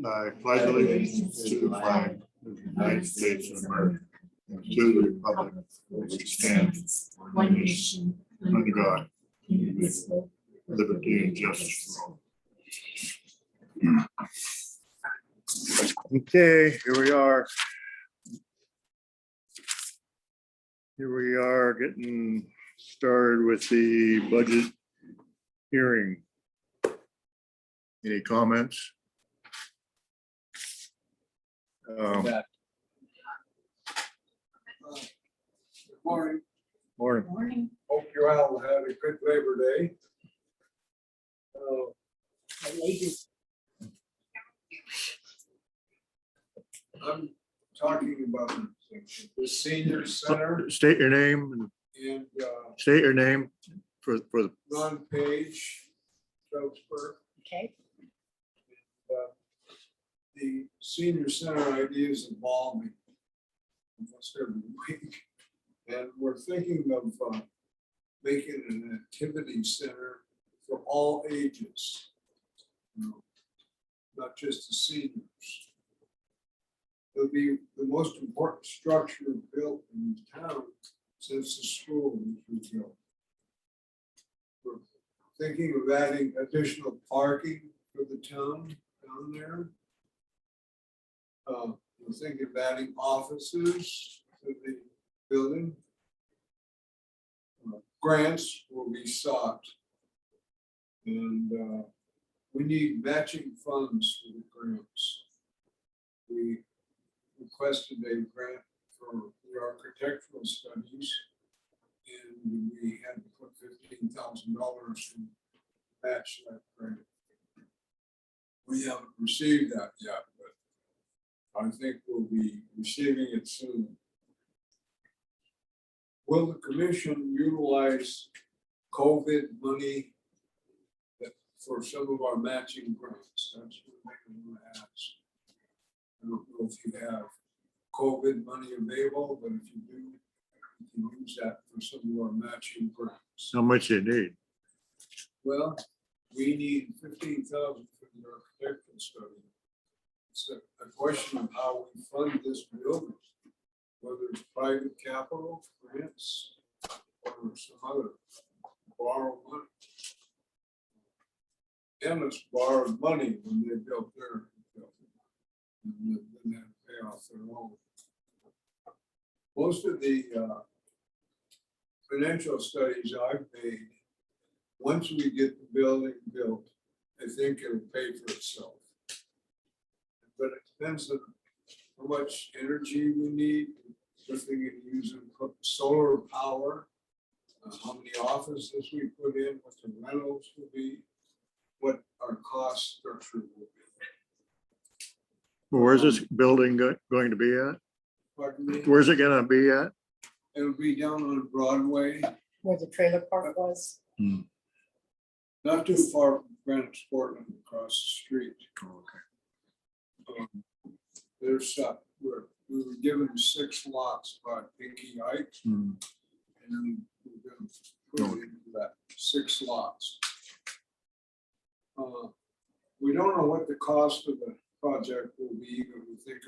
I pledge allegiance to the flag of the United States of America, and to the republic which stands one nation under God, indivisible, with liberty and justice for all. Okay, here we are. Here we are getting started with the budget hearing. Any comments? Morning. Morning. Hope you all had a good Labor Day. I'm talking about the senior center State your name and and state your name for the, Ron Page, Phillipsburg. Okay. The senior center idea is evolving almost every week. And we're thinking of making an activity center for all ages, not just the seniors. It'll be the most important structure built in town since the school was built. We're thinking of adding additional parking for the town down there. We're thinking of adding offices to the building. Grants will be sought. And we need matching funds for the grants. We requested a grant for the architectural studies, and we had to put $15,000 to match that grant. We haven't received that yet, but I think we'll be receiving it soon. Will the commission utilize COVID money for some of our matching grants? That's what I'm going to ask. I don't know if you have COVID money available, but if you do, you can use that for some of our matching grants. how much you need. Well, we need $15,000 for the architectural study. It's a question of how we fund this building, whether it's private capital, grants, or some other borrow money. Emmett's borrowed money when they built their building, and then they had to pay off their loan. Most of the financial studies I've made, once we get the building built, I think it'll pay for itself. But it depends on how much energy we need, if we can use solar power, how many offices we put in, what the rentals will be, what our cost structure will be. Where's this building going to be at? Pardon me? Where's it gonna be at? It'll be down on Broadway, Where the trailer park was. not too far from Greenwich, Portland, across the street. There's we were given 6 lots by Pinky Ike, and we're going to put it into that 6 lots. We don't know what the cost of the project will be, but we think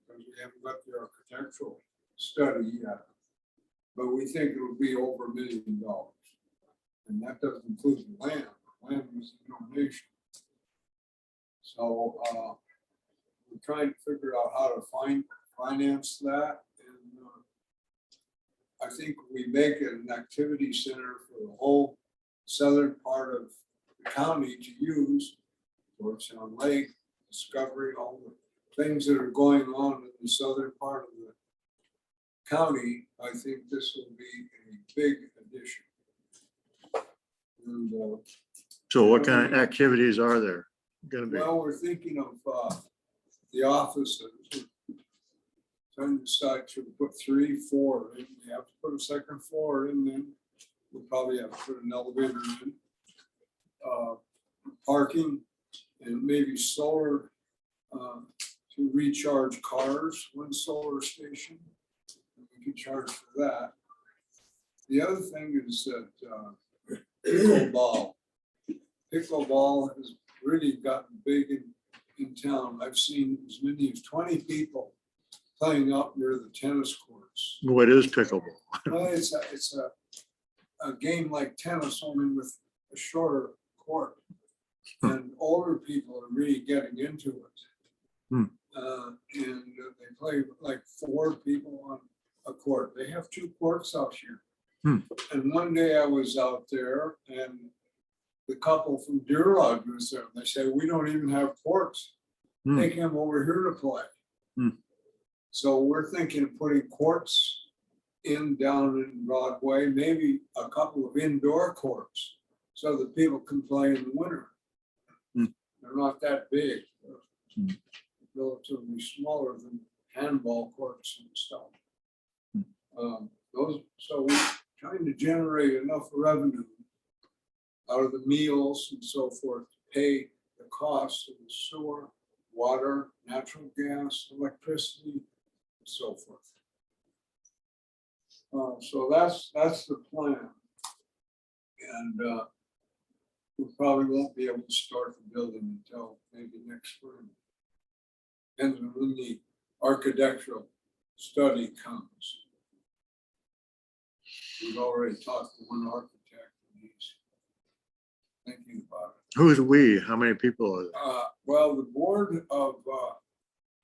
because we haven't got the architectural study yet, but we think it will be over $1 million, and that doesn't include the land. The land was a donation. So we're trying to figure out how to finance that, and I think we make it an activity center for the whole southern part of the county to use, Georgetown Lake, Discovery, all the things that are going on in the southern part of the county. I think this will be a big addition. And, So what kind of activities are there gonna be? well, we're thinking of the offices. Trying to decide to put 3, 4 in. We have to put a second floor in, then we'll probably have to put an elevator in. Parking and maybe solar to recharge cars, 1 solar station. We can charge for that. The other thing is that pickleball has really gotten big in in town, I've seen as many as 20 people playing up near the tennis courts. What is pickleball? Well, it's a game like tennis, only with a shorter court. And older people are really getting into it. Hmm. And they play like 4 people on a court. They have 2 courts out here. Hmm. And one day I was out there and the couple from Deer Lodge was there. They said, we don't even have courts. Hmm. They came over here to play. Hmm. So we're thinking of putting courts down in Broadway, maybe a couple of indoor courts so that people can play in the winter. Hmm. They're not that big. Hmm. They're relatively smaller than handball courts and stuff. So we're trying to generate enough revenue out of the meals and so forth to pay the costs of the sewer, water, natural gas, electricity, and so forth. So that's the plan. And we probably won't be able to start the building until maybe next spring. And when the architectural study comes. We've already talked to one architect and he's thinking about it. Who's we? How many people? Is it? Well, the board of,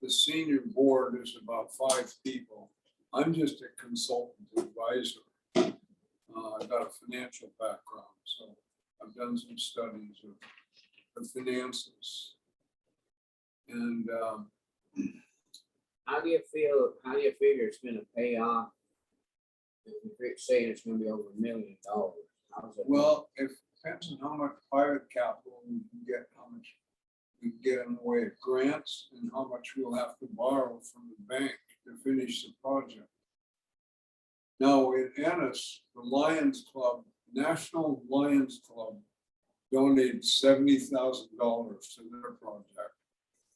the senior board is about 5 people. I'm just a consultant advisor. I've got a financial background, so I've done some studies of the finances. And how do you figure it's gonna pay off? If you're saying it's gonna be over $1 million, how's it? well, it depends on how much private capital we can get, how much we can get in the way of grants, and how much we'll have to borrow from the bank to finish the project. Now, in Ennis, the Lions Club, National Lions Club donated $70,000 to their project.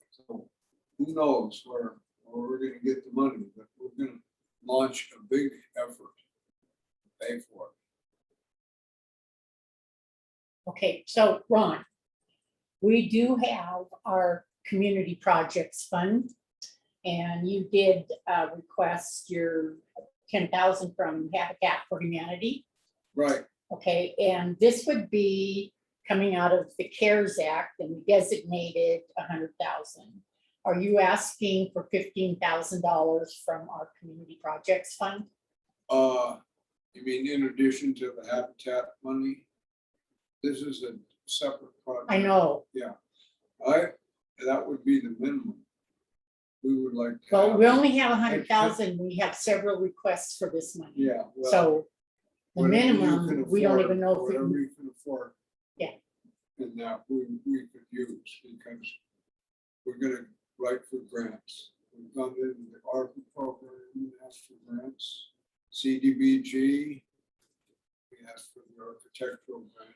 So who knows where we're gonna get the money, but we're gonna launch a big effort to pay for it. Okay, so Ron, we do have our community projects fund. And you did request your 10,000 from Habitat for Humanity. Right, Okay, and this would be coming out of the CARES Act and we designated 100,000. Are you asking for $15,000 from our community projects fund? you mean in addition to the Habitat money? This is a separate project. I know. That would be the minimum. We would like to. Well, have- we only have 100,000. We have several requests for this money. Yeah. well, So the whatever you minimum, can we don't afford, even know if we Whatever can, you can afford. Yeah. And that we could use because we're gonna write for grants. We've gone into the ARPA program and asked for grants, CDBG. We asked for the architectural grant.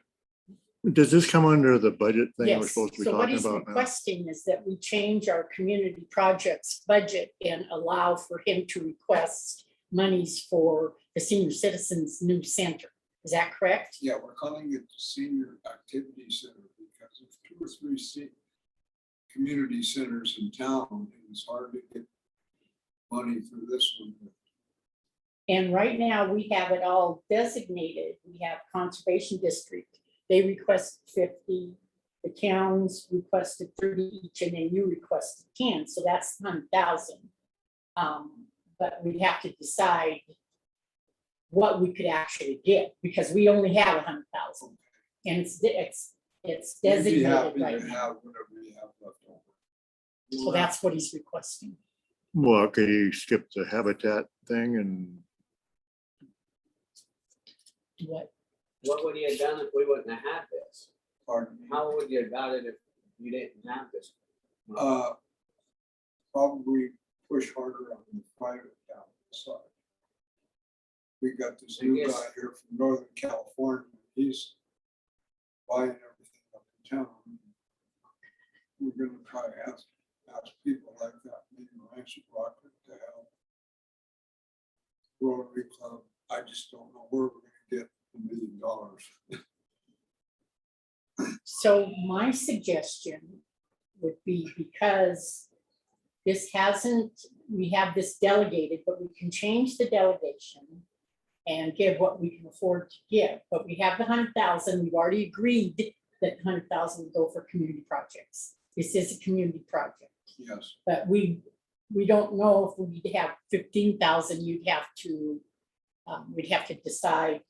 Does this come under the budget thing we're yes. supposed to be So what talking he's about now? requesting is that we change our community projects budget and allow for him to request monies for the senior citizens new center. Is that correct? Yeah, we're calling it the Senior Activity Center because there's 2 or 3 community centers in town. And it's hard to get money for this one. And right now, we have it all designated. We have Conservation District. They request 50, the towns requested 30 each, and then you requested 10, so that's 100,000. But we'd have to decide what we could actually get, because we only have 100,000. And it's We'd be designated happy right to now. have whatever we have left over. So that's what he's requesting. Well, could you skip the habitat thing and What would you have done if we wouldn't have had this? Pardon me. How would you have done it if you didn't have this? Probably push harder on the private capital side. We got this I new guess- guy here from Northern California. He's buying everything up in town. We're gonna try to ask people like that, maybe Rancho Rocket to help. Rotary Club, I just don't know where we're gonna get $1 million. So my suggestion would be because this hasn't, we have this delegated, but we can change the delegation and give what we can afford to give. But we have the 100,000, we've already agreed that 100,000 would go for community projects. This is a community project, Yes, but we don't know if we'd have 15,000, you'd have to, we'd have to decide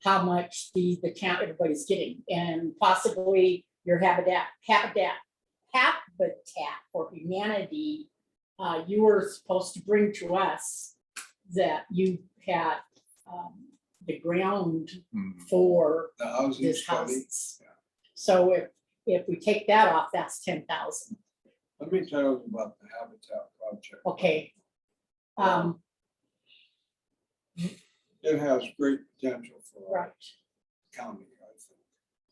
how much the town, everybody's getting, and possibly your Habitat for Humanity, you were supposed to bring to us that you had the ground for the housing this study. houses. So if we take that off, that's 10,000. Let me tell you about the Habitat project. Okay. It has great potential for our Right. county, I think.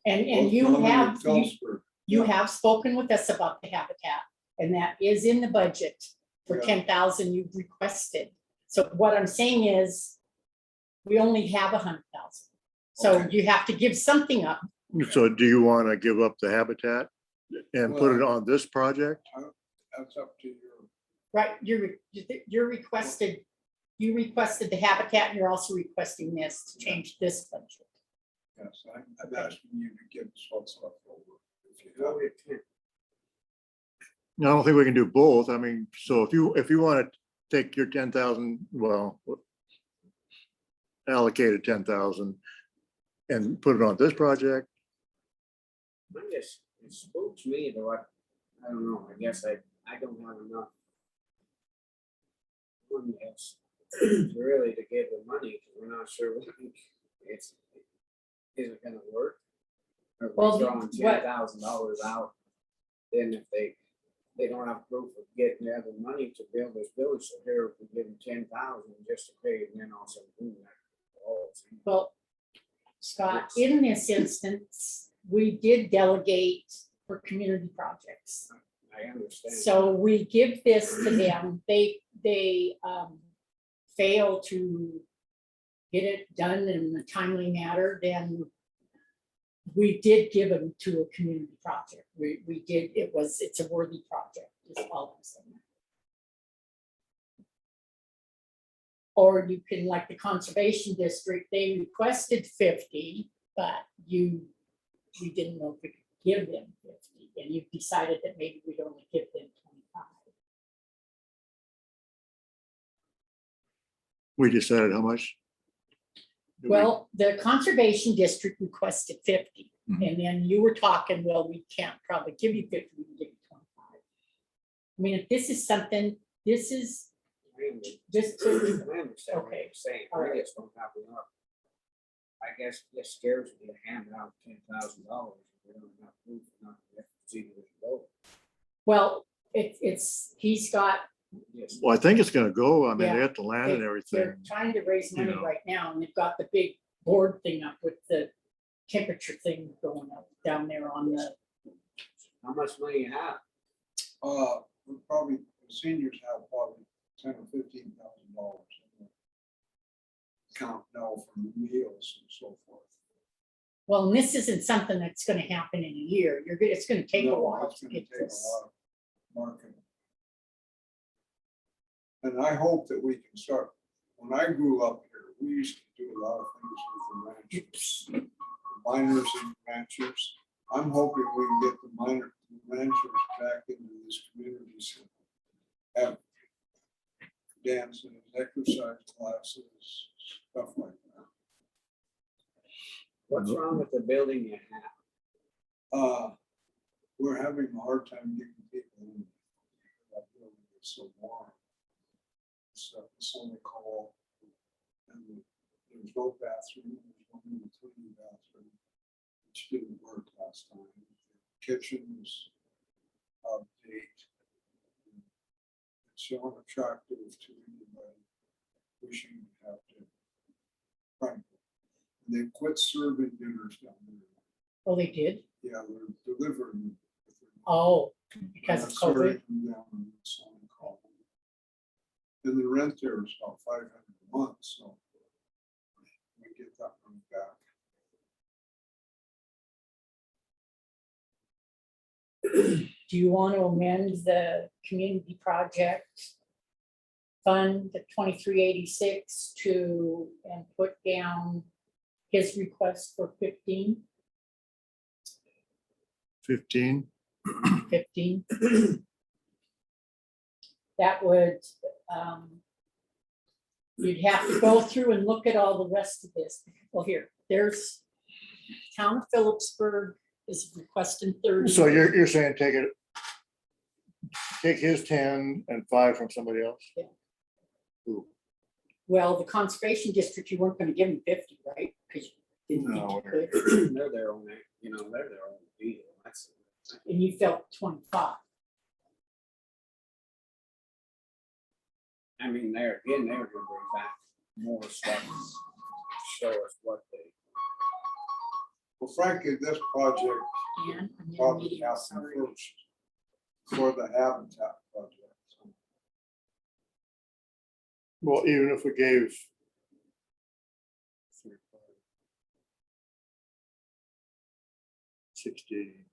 And Both you Drummond and have, Phillipsburg. you Yeah. have spoken with us about the habitat, and that is in the budget for Yeah. 10,000 you've requested. So what I'm saying is, we only have 100,000. So Okay. you have to give something up. So do you want to give up the habitat and put it on this project? That's up to your, Right, you're requested, you requested the habitat, and you're also requesting this to change this budget. yes, I'm asking you to give us what's left over. If you Go have it. with 10. I don't think we can do both. I mean, so if you want to take your 10,000, well, allocated 10,000 and put it on this project, I guess it spooks me though, I don't know, I guess I don't have enough. Money else really to give the money, 'cause we're not sure what it's, is it gonna work? Or if Well, we're throwing what- $10,000 out, then if they don't have proof of getting the other money to build this building, so here if we give them 10,000 just to pay, and then also do that. Well, Scott, in this instance, we did delegate for community projects. I understand. So we give this to them, they fail to get it done in a timely manner, then we did give them to a community project. We did, it's a worthy project, is all I'm saying. Or you can, like the conservation district, they requested 50, but we didn't know if we could give them 50, and you decided that maybe we'd only give them 25. we decided how much? Do we- Well, the conservation district requested 50, Mhm. and then you were talking, well, we can't probably give you 50, we can give you 25. I mean, if this is something, this is just I to, understand what Okay. you're saying, All right. we just don't have enough. I guess it scares me to hand out $10,000. We don't have proof, not to see where it goes. well, he's got, Yes. Well, I think it's gonna go. I mean, Yeah. they have the land and they're everything. trying to raise money you know. right now, and they've got the big board thing up with the temperature thing up down there on the, How much money you have? we probably, the seniors have probably $10,000 or $15,000. Count now for meals and so forth. well, and this isn't something that's gonna happen in a year, it's gonna take a No, while it's to gonna get take a this. lot of marketing. And I hope that we can start, when I grew up here, we used to do a lot of things with the ranchers, the miners and ranchers. I'm hoping we can get the ranchers back into this community center. Have dances, exercise classes, stuff like that. What's wrong with the building you have? We're having a hard time getting people in. That building is so warm. It's only cold. And there's no bathroom, there's only a cleaning bathroom, which didn't work last time. Kitchen is out of date. It's so unattractive to anybody wishing to have to. Frankly, they quit serving dinners down there. Oh, they did? Yeah, they're delivering. Oh, because of Not COVID? serving them down in this one call. And the rent there is about $500 a month, so we get that money back. do you want to amend the community project fund, the 2386 to, and put down his request for 15? 15. That would, you'd have to go through and look at all the rest of this. Well, here, there's Town of Phillipsburg is requesting 30. So you're saying take his 10 and 5 from somebody else? Yeah. Who? Well, the conservation district, you weren't gonna give them 50, right? Because you didn't think No. you could, They're their own, you know, they're their own deal. That's. and you felt 25. I mean, there again, they were gonna bring back more stuff, show us what they. Well, frankly, this project And I'm in probably meeting, happened sorry. first for the Habitat project. Well, even if we gave 60.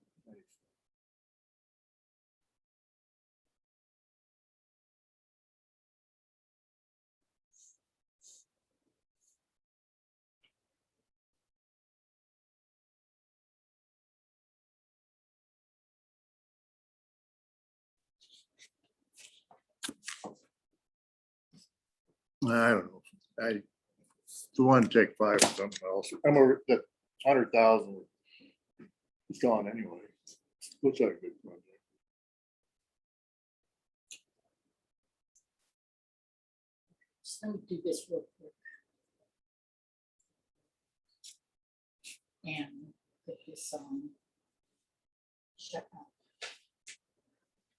I don't know. I want to take 5 from something else. I'm over that 100,000. It's gone anyway. Looks like a good project. Just let me do this real quick. And put this on. Shut up.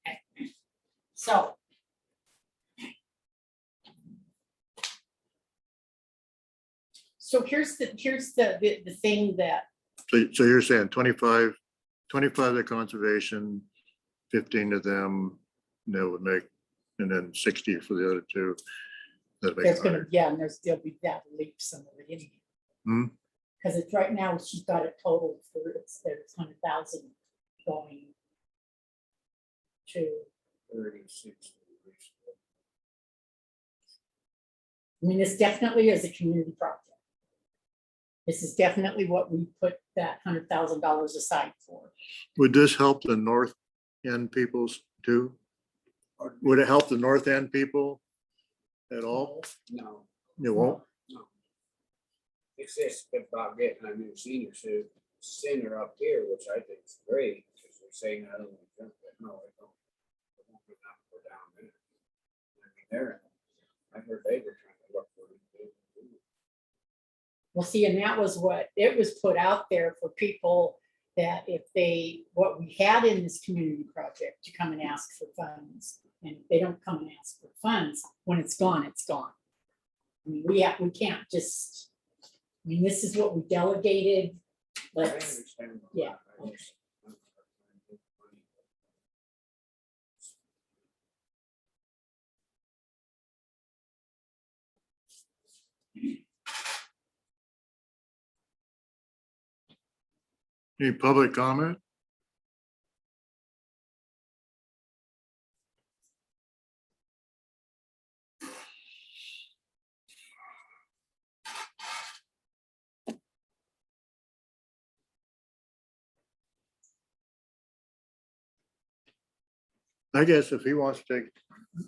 Okay. So. So here's the thing that, So you're saying 25 to conservation, 15 to them, that would make, and then 60 for the other two. That makes there's gonna, 100. yeah, and there'll be that leap somewhere in here. Hmm. Because it's right now, she's got a total for, there's 100,000 going to, 36. I mean, this definitely is a community project. This is definitely what we put that $100,000 aside for. Would this help the north end peoples too? Would it help the north end people at all? No, It won't? no. It's just about getting a new senior center up here, which I think is great, because they're saying I don't want to jump it. No, I don't. I won't go down, there. I mean, I heard they were trying to look for it. Well, see, and that was what, it was put out there for people that if they, what we had in this community project, to come and ask for funds. And if they don't come and ask for funds, when it's gone, it's gone. I mean, we can't just, I mean, this is what we delegated. I Let's, understand. all yeah, that. I just- Any public comment? I guess if he wants to take,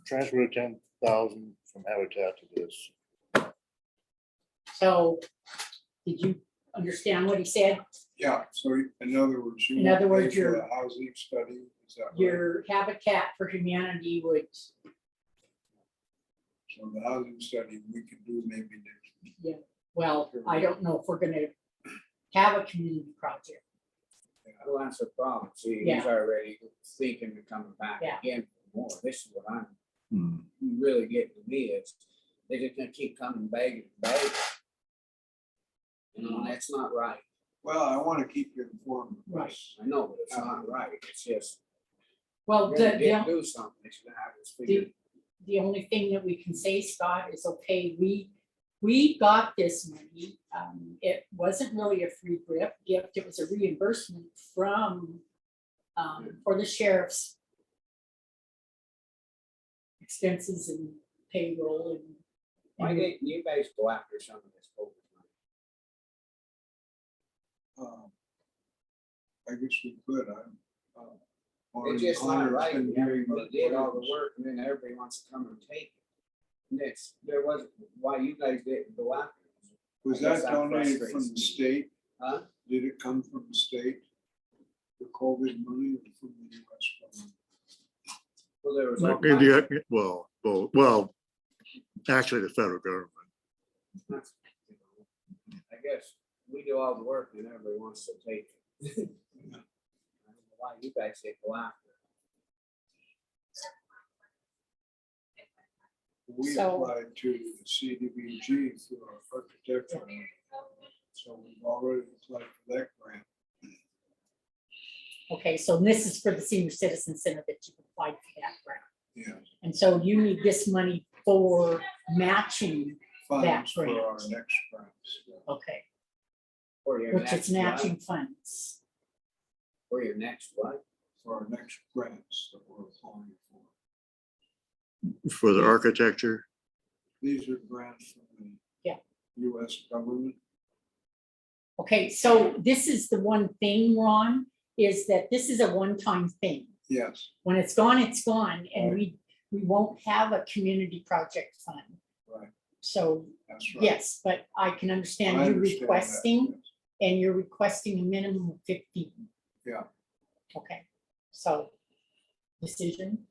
transfer 10,000 from Habitat to this. so, did you understand what he said? Yeah, so in other words. you In won't other pay words, for your- the housing study, is that right? Your Habitat for Humanity would, So the housing study we could do maybe next. well, I don't know if we're gonna have a community project. Well, that's the problem. See, he's Yeah. already thinking of coming back Yeah. again for more. This is what I'm Hmm. really getting to me is they're just gonna keep coming begging. You know, and that's not right. Well, I want to keep you informed. of Right. this. I know, but it's not right. It's just, Well, we're gonna do something. They should have this figured. the only thing that we can say, Scott, is, okay, we got this money. It wasn't really a free gift. It was a reimbursement from for the sheriff's expenses and payroll and. Why didn't you guys go after some of this COVID money? I guess we could, It's just not right. been You doing did all the work and then everybody wants to come and take it. Next, there wasn't, why you guys didn't go after it? Was I guess that that donated from frustrates the me. state? Huh? Did it come from the state? The COVID money or from the US government? Well, there was all Maybe, kinds well, actually the federal government. of- I guess we do all the work and everybody wants to take it. I don't know why you guys didn't go after it. We So- applied to the CDBG for our architecture. So we've already applied for that grant. Okay, so this is for the senior citizen center that you applied for that grant. Yeah, And so you need this money for matching, funds for grant. our next grants. okay, For your which next is matching what? funds. For your next what? For our next grants that we're applying for. For the architecture, These are grants from the Yeah. US government. Okay, so this is the one thing, Ron, is that this is a one-time thing. Yes, When it's gone, and we won't have a community project fund. right, So, that's right. yes, but I can understand I you understand that, requesting, yes. and you're requesting a minimum of 15. Yeah. Okay, so decision.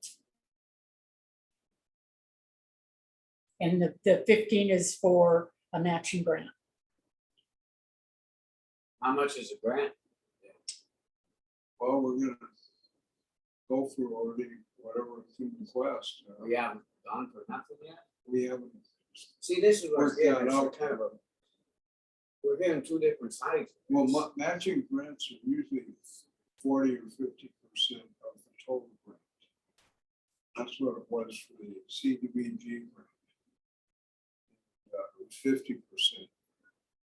And the 15 is for a matching grant. How much is a grant? Well, we're gonna go for already whatever the request. We haven't gone for nothing yet? We haven't, See, this is what's Work that getting us out. kind of a. We're getting two different sides. well, matching grants are usually 40 or 50% of the total grant. That's what it was for the CDBG grant. It was 50%.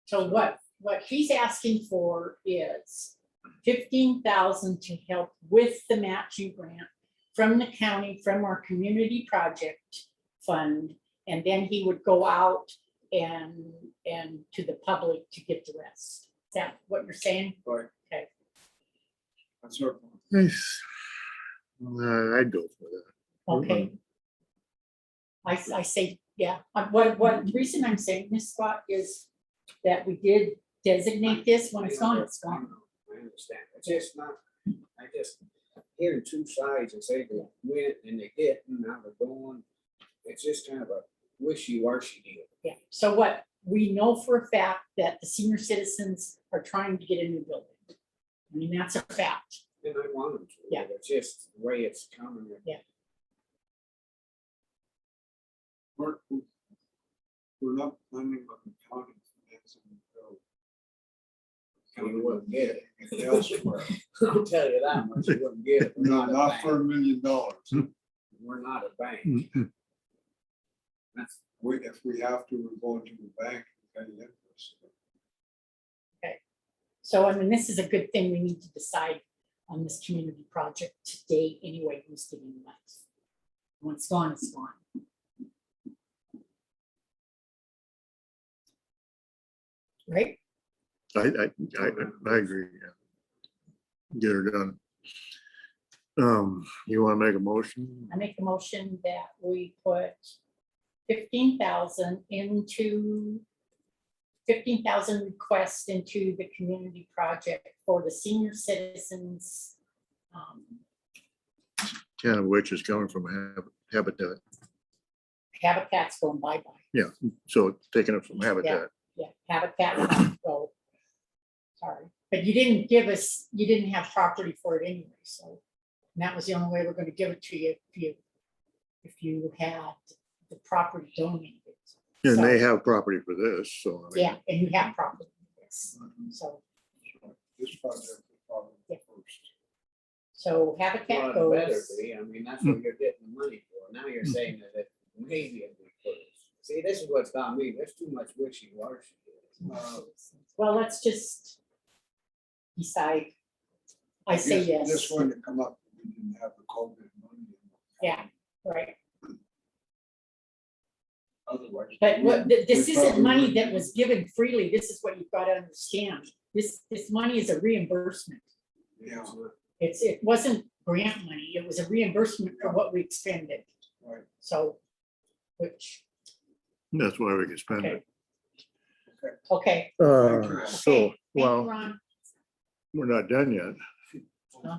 So what he's asking for is 15,000 to help with the matching grant from the county, from our community project fund. And then he would go out and to the public to get the rest. Is that what you're saying? Right. Okay. That's our, I'd go for that. Okay. I say, yeah, what the reason I'm saying this, Scott, is that we did designate this. When it's gone, it's gone. I understand. It's just not, I just hearing two sides and say they went and they didn't, now they're going. It's just kind of a wishy-washy deal. Yeah, so what, we know for a fact that the senior citizens are trying to get a new building. I mean, that's a fact. And I want them to. Yeah. But it's just the way it's coming. we're not planning on the county financing the building. You wouldn't get it. Elsewhere. I'll tell you that much, you wouldn't get it. We're No, not a not for $1 bank. million. We're not a bank. That's, If we have to, we're going to the bank and pay interest. So I mean, this is a good thing. We need to decide on this community project today anyway, who's getting the money. When it's gone, it's gone. Right? I agree, yeah. Get her done. You want to make a motion? I make a motion that we put 15,000 into 15,000 requests into the community project for the senior citizens. 10 of which is coming from Habitat. Habitat's going bye-bye. So taking it from Habitat. Yeah, Habitat will have to go. Sorry, but you didn't have property for it anyway, so. And that was the only way we're gonna give it to you, if you had the property donated. And they So, have property for this, so. I mean, yeah, and you have property for this, so, This project is probably the first. so Habitat well, it better goes. be. I mean, that's what you're getting the money for. Now you're saying that it maybe if we put it. See, this is what's got me. There's too much wishy-washy. Well, let's just decide I say yes. This one to come up, we didn't have the COVID money. Yeah, right. Otherwise. But what, this we isn't probably money wouldn't that be- was given freely. This is what you've got to understand. This money is a reimbursement. Yeah, It wasn't grant money. It was a reimbursement for what we expended. right. So, which, That's why we can spend okay. it. Okay. So, Thank you, well, Ron. we're not done yet. Huh?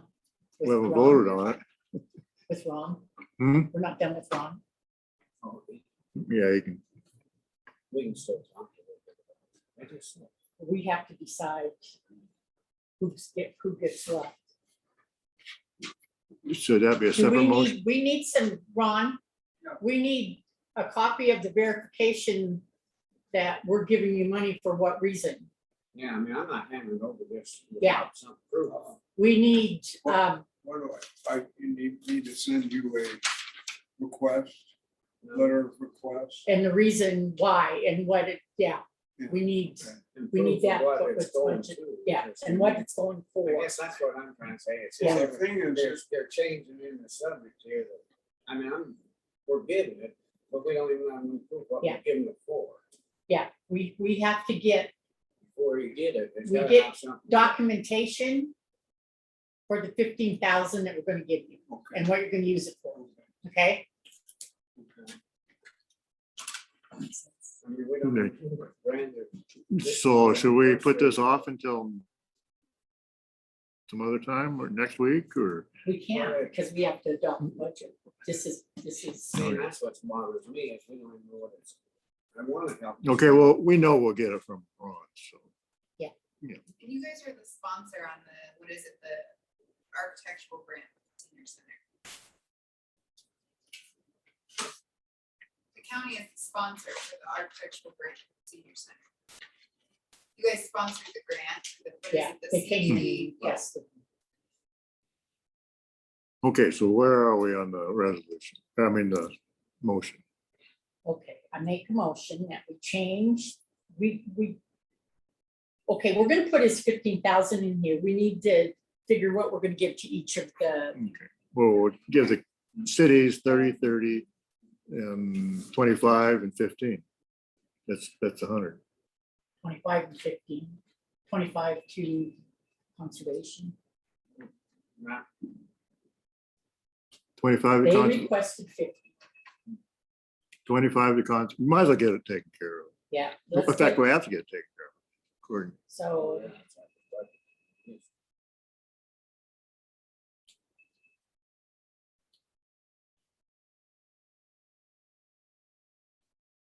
We With haven't Ron? voted on it. With Ron. Hmm? We're not done with Ron. Yeah, you can, We can still talk. I just, We have to decide who gets what. should that be a Do separate we motion? need, we need some, Ron, Yeah. we need a copy of the verification that we're giving you money for what reason. yeah, I mean, I'm not handing over this. Yeah. without some proof. We need, What do you need me to send you a request, letter of request? and the reason why and what it, yeah, Yeah. we need, Okay. And we need proof of that, what what it's it's going budget- to, yeah, because and what it's going I for. guess that's what I'm trying to say. It's Yeah. just The every- thing is, they're changing in the subject here that, I mean, we're getting it, but we don't even have any proof what Yeah. we're giving it for. Yeah, we have to get Before you get it, it's We gotta get have something. documentation for the 15,000 that we're gonna give you okay, and what you're gonna use it for, okay, okay? okay. I mean, we don't. Okay. Brandon, So should we put this off until some other time or next week or? We can't because we have to adopt the budget. This is, I mean, that's what bothers me is we don't even know what it's. I wanna help. Okay, well, we know we'll get it from Ron, so. And you guys are the sponsor on the, what is it, the architectural grant senior center? The county is the sponsor for the architectural grant senior center. You guys sponsored the grant, what is yeah, it, the they came, CDD? yes. Okay, so where are we on the resolution? I mean, the motion. Okay, I make a motion that we change, okay, we're gonna put his 15,000 in here. We need to figure what we're gonna give to each of the, Okay, well, we'll give the cities 30, 30, 25 and 15. That's 100. 25 and 15, 25 to conservation. Not- 25 to They cons, requested 50, 25 to cons, we might as well get it taken care of. yeah. In let's fact, get- we have to get it taken care of. According, So, yeah, it's like the budget.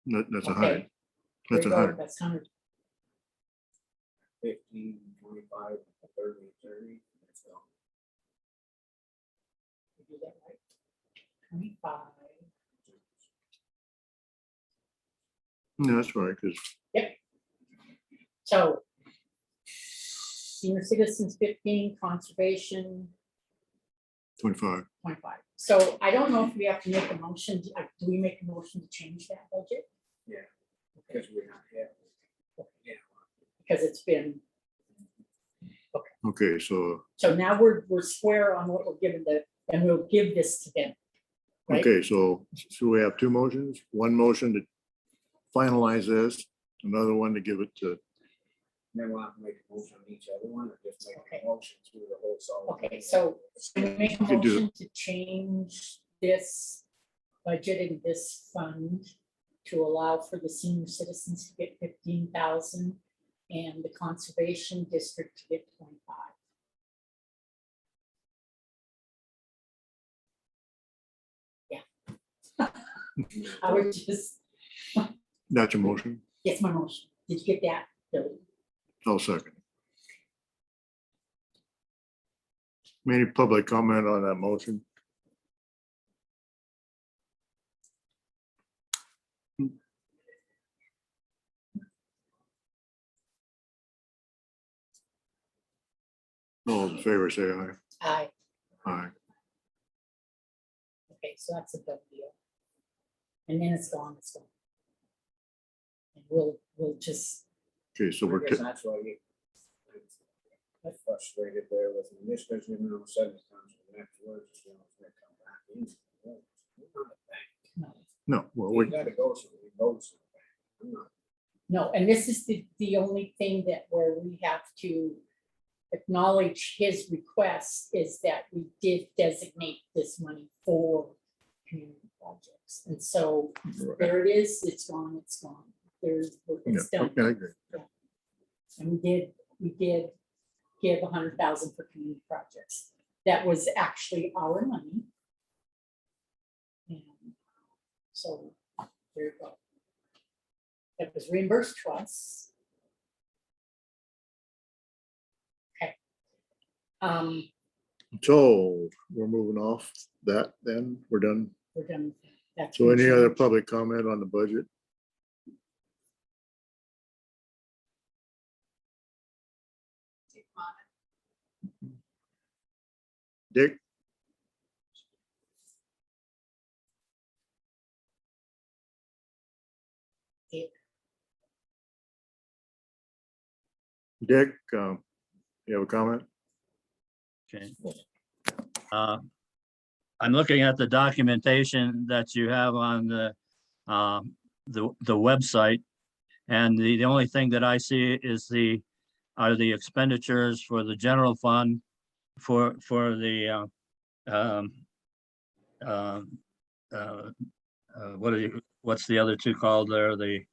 that's okay. 100. That's there you go, 100. That's 100. 15, 25, 30, 30. So, We do that right. 25. Yeah, that's right, because So senior citizens 15, conservation 25. 25. So I don't know if we have to make a motion. Do we make a motion to change that budget? because we're not yet. Yeah. Because it's been, Okay, so, so now we're square on what we're giving and we'll give this to them. Right? okay, so we have two motions, one motion to finalize this, another one to give it to, Then we'll have to make a motion on each other one or just make Okay. a motion through the whole solid. Okay, so can we make a You can do it. motion to change this budget in this fund to allow for the senior citizens to get 15,000 and the conservation district to get 25? Yeah. I would just, that's your motion, it's my motion. Did you get that, Billy? I'll second. Any public comment on that motion? All those in favor, say aye. Aye. Aye. Okay, so that's a done deal. And then it's gone, it's gone. And we'll just, Okay, so I we're, guess that's why you. frustrated there with them, just because you know, sudden it comes to the next word, you know, it's gonna come back in. We're not a bank. No, well, We we, gotta go somewhere, we go somewhere. I'm not- No, and this is the only thing that where we have to acknowledge his request is that we did designate this money for community projects. And so there it is, it's gone, it's gone. There's, it's yeah, done. okay, I agree. And we did give 100,000 for community projects. That was actually our money. And so there you go. That was reimbursed to us. Okay. So we're moving off that then, we're done. We're done. with that. That's So any what- other public comment on the budget? Take them on. Dick? Dick, you have a comment? Okay. I'm looking at the documentation that you have on the website. And the only thing that I see is are the expenditures for the general fund for the what's the other two called there? The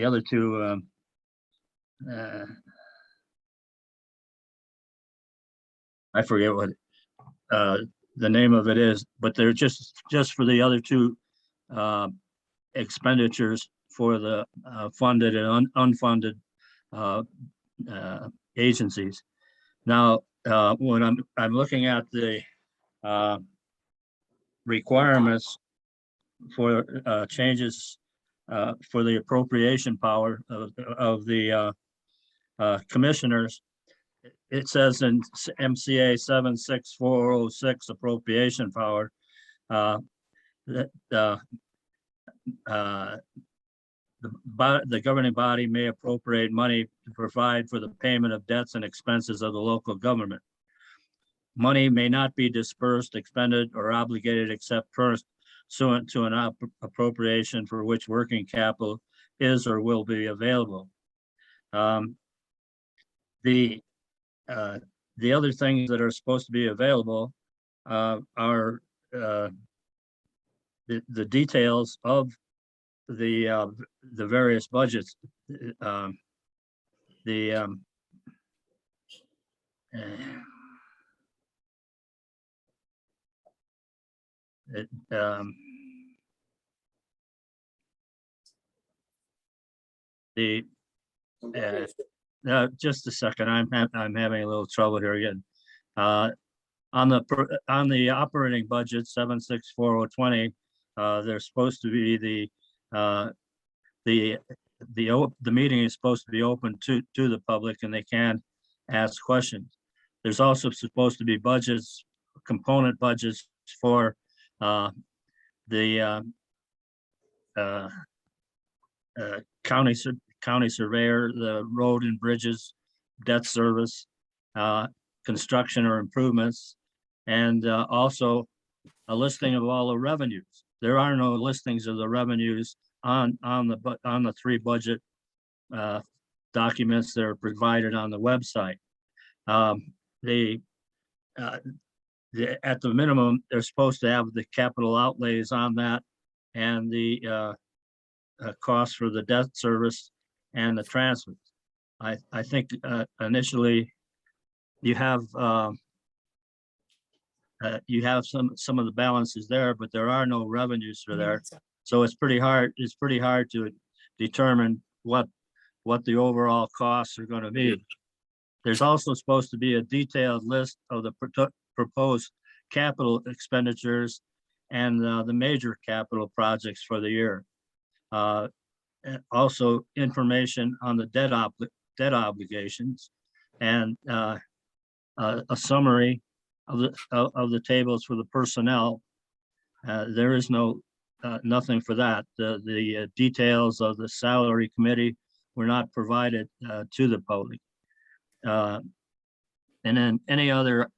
other two, I forget what the name of it is, but they're just for the other two expenditures for the funded and unfunded agencies. Now, when I'm looking at the requirements for changes for the appropriation power of the commissioners, it says in MCA 76406 appropriation power that the governing body may appropriate money to provide for the payment of debts and expenses of the local government. Money may not be dispersed, expended, or obligated except pursuant to an appropriation for which working capital is or will be available. The other things that are supposed to be available are the details of the various budgets. Just a second, I'm having a little trouble here again. On the operating budget 764020, there's supposed to be the meeting is supposed to be open to the public and they can ask questions. There's also supposed to be budgets, component budgets for the county surveyor, the road and bridges, debt service, construction or improvements, and also a listing of all the revenues. There are no listings of the revenues on the three budget documents that are provided on the website. At the minimum, they're supposed to have the capital outlays on that and the cost for the debt service and the transfers. I think initially you have some of the balances there, but there are no revenues for there. So it's pretty hard to determine what the overall costs are going to be. There's also supposed to be a detailed list of the proposed capital expenditures and the major capital projects for the year. Also information on the debt obligations and a summary of the tables for the personnel. There is no nothing for that. The details of the salary committee were not provided to the public. And then any other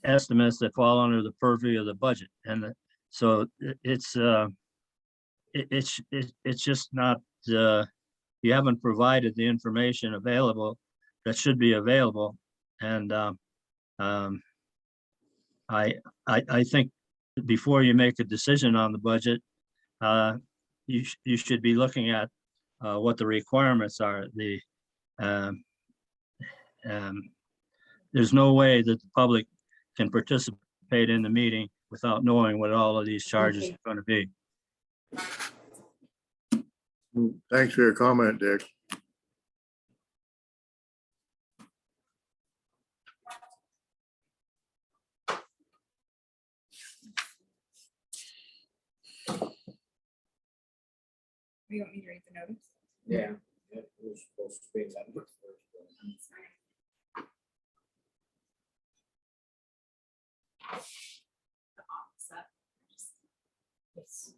estimates that fall under the purview of the budget. And so it's just not, you haven't provided the information available that should be available. And I think before you make a decision on the budget, you should be looking at what the requirements are. There's no way that the public can participate in the meeting without knowing what all of these charges are going to be. Thanks for your comment, Dick. We don't need to read the notice. Yeah, it was supposed to be that much first, but I'm sorry. The office up. Yes.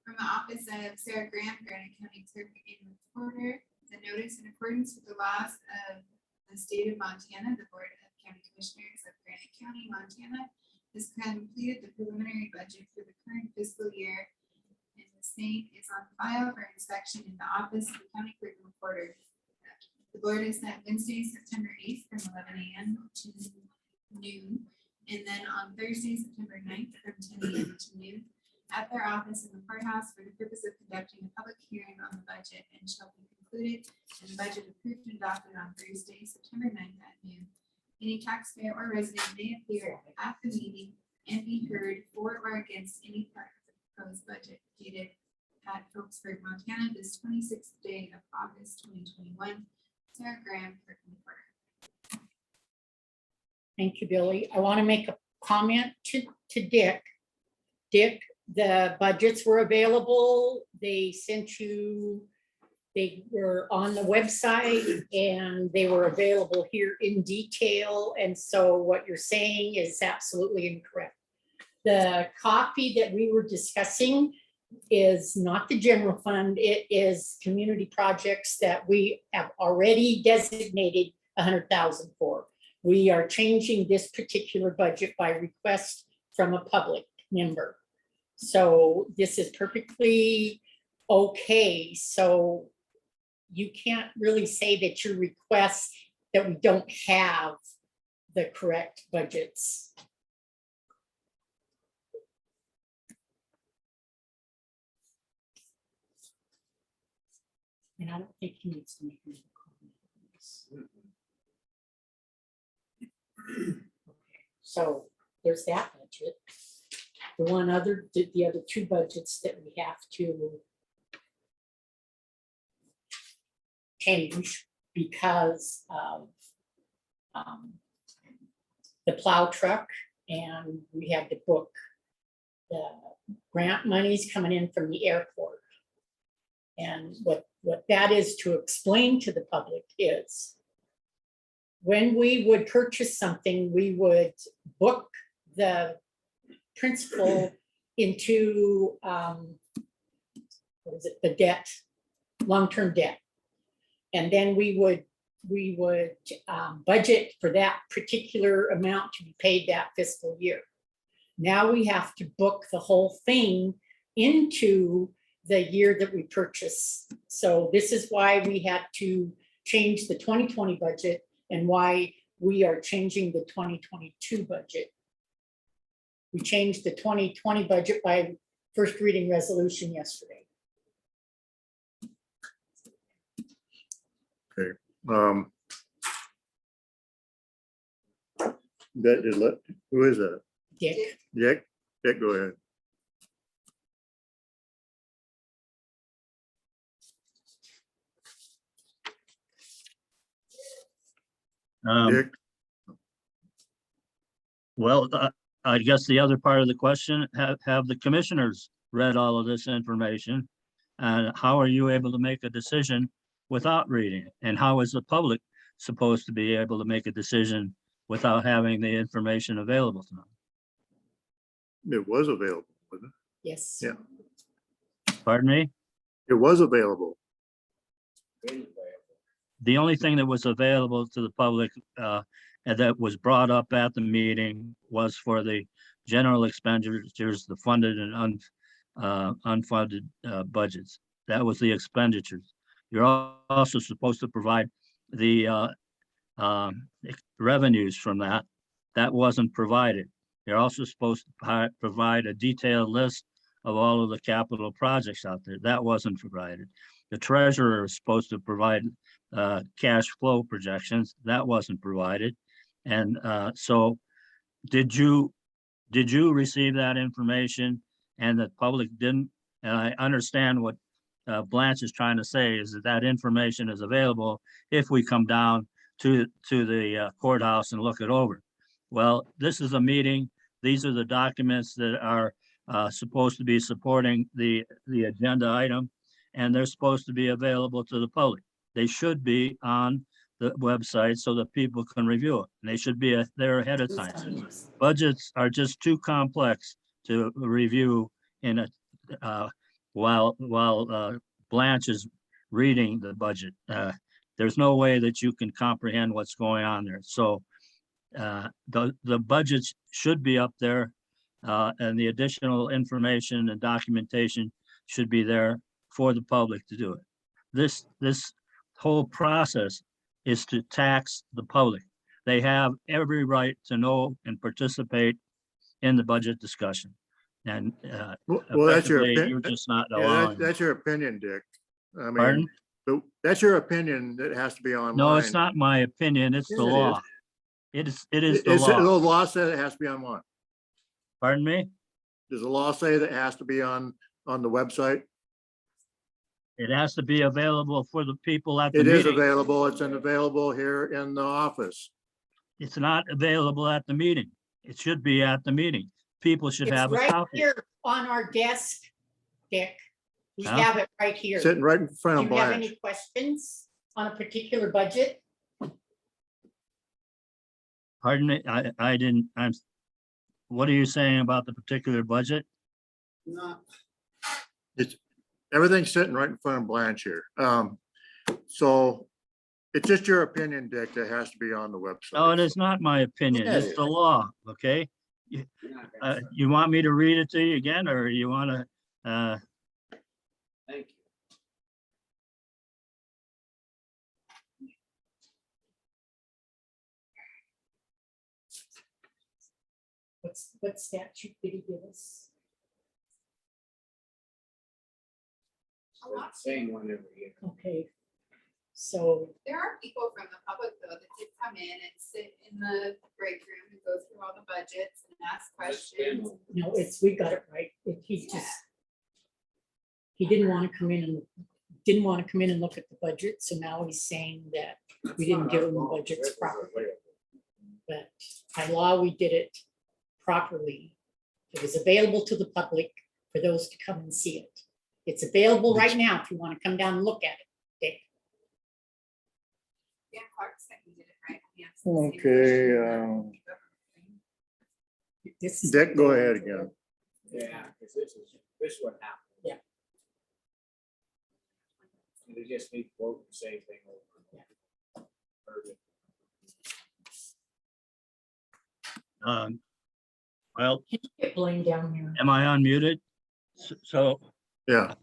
From the office of Sarah Graham, Granite County Clerk and Recorder, the notice in accordance with the laws of the state of Montana, the Board of County Commissioners of Granite County, Montana has completed the preliminary budget for the current fiscal year, and the same is on file for inspection in the office of the county clerk and recorder. The board is met Wednesday, September 8th from 11 a.m. to noon, and then on Thursday, September 9th from 10 a.m. to noon at their office in the courthouse for the purpose of conducting a public hearing on the budget, and shall be concluded and the budget approved and adopted on Thursday, September 9th at noon. Any taxpayer or resident may appear at the meeting and be heard for or against any part of the proposed budget dated at Phillipsburg, Montana, this 26th day of August 2021. Sarah Graham, clerk and recorder. Thank you, Billy. I want to make a comment to Dick. Dick, the budgets were available. They sent you, they were on the website and they were available here in detail. And so what you're saying is absolutely incorrect. The copy that we were discussing is not the general fund. It is community projects that we have already designated 100,000 for. We are changing this particular budget by request from a public member. So this is perfectly okay. So you can't really say that your request that we don't have the correct budgets. And I don't think he needs to make any comment on this. So there's that budget. The other two budgets that we have to change because of the plow truck, and we had to book the grant monies coming in from the airport. And what that is to explain to the public is when we would purchase something, we would book the principal into what is it, the debt, long-term debt. And then we would budget for that particular amount to be paid that fiscal year. Now we have to book the whole thing into the year that we purchase. So this is why we had to change the 2020 budget and why we are changing the 2022 budget. We changed the 2020 budget by first reading resolution yesterday. Who is that? Dick, Dick? Dick, go ahead. Dick, Well, I guess the other part of the question, have the commissioners read all of this information? And how are you able to make a decision without reading it? And how is the public supposed to be able to make a decision without having the information available to them? it was available, wasn't Yes. Yeah. Pardon me? It was available. Been available. The only thing that was available to the public and that was brought up at the meeting was for the general expenditures, the funded and unfunded budgets. That was the expenditures. You're also supposed to provide the revenues from that. That wasn't provided. You're also supposed to provide a detailed list of all of the capital projects out there. That wasn't provided. The treasurer is supposed to provide cash flow projections. That wasn't provided. And so did you receive that information and the public didn't? And I understand what Blanche is trying to say is that that information is available if we come down to the courthouse and look it over. Well, this is a meeting. These are the documents that are supposed to be supporting the agenda item, and they're supposed to be available to the public. They should be on the website so that people can review it. And they should be there ahead of time. Budgets are just too complex to review in a while Blanche is reading the budget. There's no way that you can comprehend what's going on there. So the budgets should be up there, and the additional information and documentation should be there for the public to do it. This whole process is to tax the public. They have every right to know and participate in the budget discussion. And Well, that's your effectively, opinion. you're just not Yeah, allowing. that's your opinion, Dick. I Pardon? mean, that's your opinion that has to be online. No, it's not my opinion. It's the Yeah, it law. It is the The law. law says it has to be on what? Pardon me? Does the law say that it has to be on the website? It has to be available for the people at the It is meeting. available. It's available here in the office. It's not available at the meeting. It should be at the meeting. People should It's have a right copy. here on our desk, Dick. We Huh? have it right here. Do Sitting right in front of you have Blanche. any questions on a particular budget? Pardon me? I didn't, what are you saying about the particular budget? No, Everything's sitting right in front of Blanche here. So it's just your opinion, Dick, that has to be on the website. No, it is not my opinion. Yeah, it It's is. the law, okay? you're not gonna say- You want me to read it to you again, or you want to, Thank you. What statute did he give us? A lot. Same one every year. Okay. So, There are people from the public though that did come in and sit in the break room and go through all the budgets and ask questions. no, we got it right. He just, he didn't want to come in and look at the budget, so now he's saying that we didn't give him the budgets properly. But by law, we did it properly. It was available to the public for those to come and see it. It's available right now if you want to come down and look at it, Dick. Yeah, Clark said he did it right. He asked the same Okay, question. This is- Dick, go ahead again. Yeah, because this is what happened. Yeah. They just need to quote the same thing over. Heard it. well, Can you get Blaine down here? am I unmuted? So Yeah,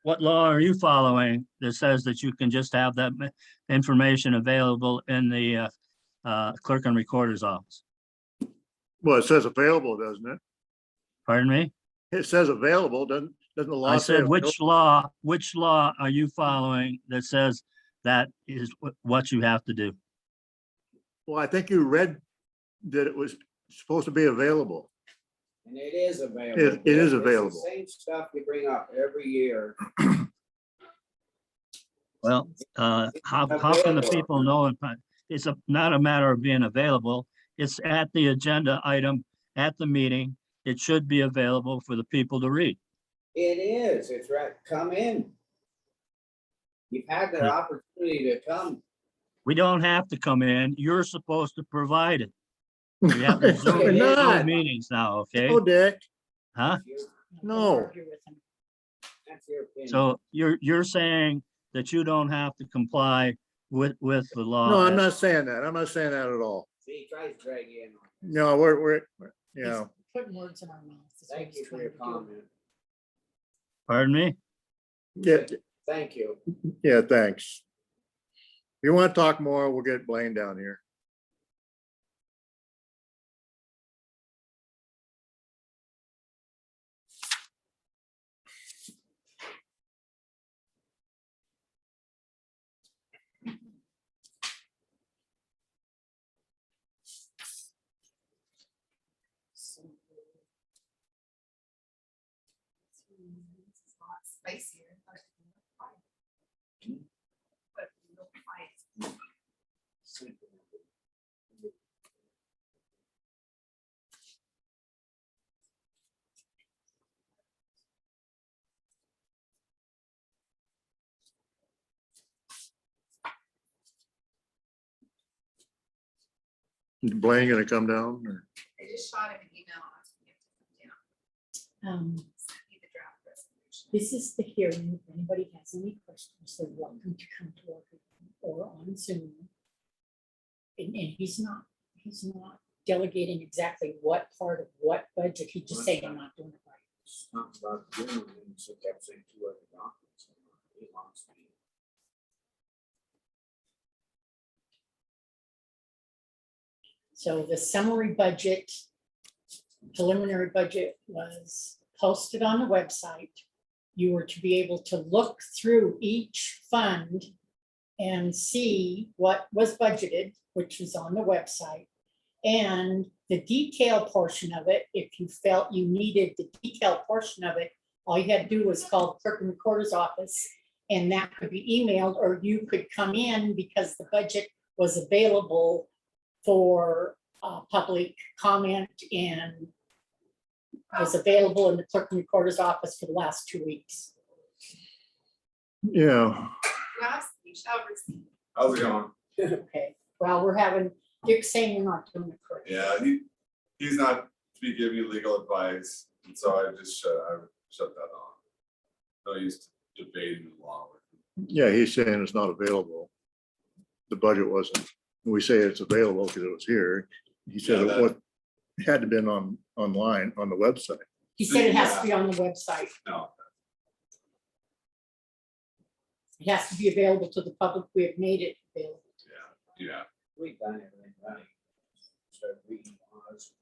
what law are you following that says that you can just have that information available in the clerk and recorder's office? well, it says available, doesn't it? Pardon me? It says available, doesn't the law? I say said, which law are you following that says that is what you have to do? Well, I think you read that it was supposed to be available. And it is available. It is It's the available. Same stuff we bring up every year. Well, how can the people know? It's not a matter of being available. It's at the agenda item at the meeting. It should be available for the people to read. It is, it's right, come in. You've had the Yeah. opportunity to come. We don't have to come in. You're supposed to provide it. We have to No, we're Zoom not. meetings now, okay? Oh, Dick, Huh? No. Argue with him. That's your opinion. So you're saying that you don't have to comply with the law? No, I'm not saying that. I'm not saying that at all. See, he tries to drag you in. on this. No, we're, you know, Putting words in our mouths. is what Thank he's you for trying your to do. comment. Pardon me? yeah, Thank you. yeah, thanks. If you want to talk more, we'll get Blaine down here. This is a lot spicier. But real quiet. Is Blaine gonna come down or? I just shot him an email. asking him to come down. Sent me the draft resolution. This is the hearing. If anybody has any questions, they're welcome to come to work or on Zoom. And he's not delegating exactly what part of what budget. He just saying, I'm not doing it right. It's not about doing it, and so kept saying 2 other documents. He wants me. So the summary budget, preliminary budget was posted on the website. You were to be able to look through each fund and see what was budgeted, which was on the website. And the detail portion of it, if you felt you needed the detail portion of it, all you had to do was call the clerk and recorder's office, and that could be emailed, or you could come in because the budget was available for public comment and was available in the clerk and recorder's office for the last 2 weeks. Yeah, Last, we shall receive. How's it going? Okay, well, we're having, Dick saying you're not doing it correct. Yeah, he's not to be giving you legal advice, and so I just shut that off. No use debating the law with him. yeah, he's saying it's not available. The budget wasn't. We say it's available because it was here. He said Yeah, it that- was, had to been online on the website. He said it has to be on the website. No, It has to be available to the public. We have made it available. yeah, We've done everything right. Start reading laws.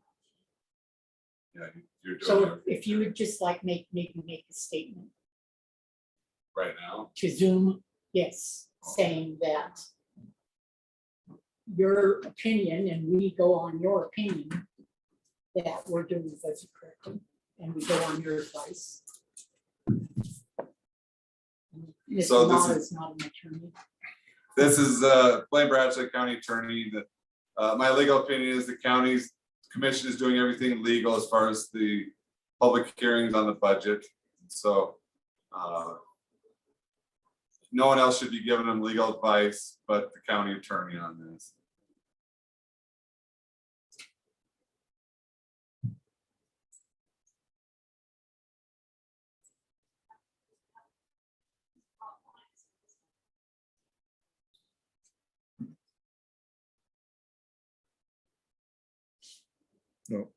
yeah, you're doing So everything if you would just like maybe make a statement right now. to Zoom, yes, saying that your opinion, and we go on your opinion, that we're doing the budget correctly, and we go on your advice. Mr. So this Mata is- is not an attorney. This is Blaine Bradley, county attorney. That my legal opinion is the county's commission is doing everything legal as far as the public hearings on the budget. So no one else should be giving them legal advice but the county attorney on this. No.